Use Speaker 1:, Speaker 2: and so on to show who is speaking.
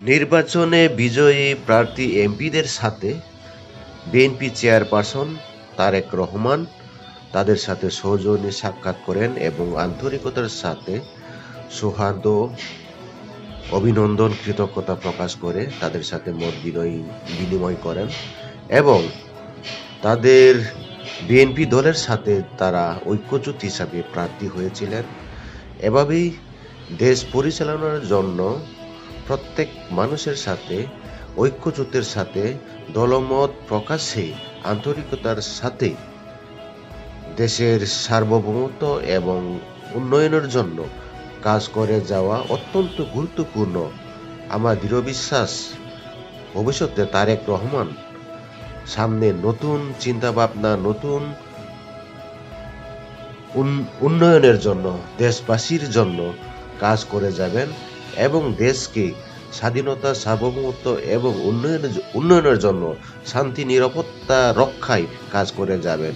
Speaker 1: নির্বাচনে বিজয়ী প্রার্থী এমপিদের সাথে বিএনপি চেয়ারপারসন তারেক রহমান তাদের সাথে সৌজন্যে সাক্ষাৎ করেন এবং আন্তরিকতার সাথে সৌহার্দ্য, অভিনন্দন, কৃতজ্ঞতা প্রকাশ করে তাদের সাথে মত বিনিময় করেন এবং তাদের বিএনপি দলের সাথে তারা ঐক্যজোট হিসাবে প্রার্থী হয়েছিলেন। এভাবেই দেশ পরিচালনার জন্য প্রত্যেক মানুষের সাথে ঐক্যজোটের সাথে দলমত প্রকাশে আন্তরিকতার সাথে দেশের সার্বভৌমত্ব এবং উন্নয়নের জন্য কাজ করে যাওয়া অত্যন্ত গুরুত্বপূর্ণ। আমার দৃঢ় বিশ্বাস ভবিষ্যতে তারেক রহমান সামনে নতুন চিন্তাভাবনা, নতুন উন্নয়নের জন্য, দেশবাসীর জন্য কাজ করে যাবেন এবং দেশকে স্বাধীনতা, সার্বভৌমত্ব এবং উন্নয়নের জন্য শান্তি নিরাপত্তা রক্ষায় কাজ করে যাবেন।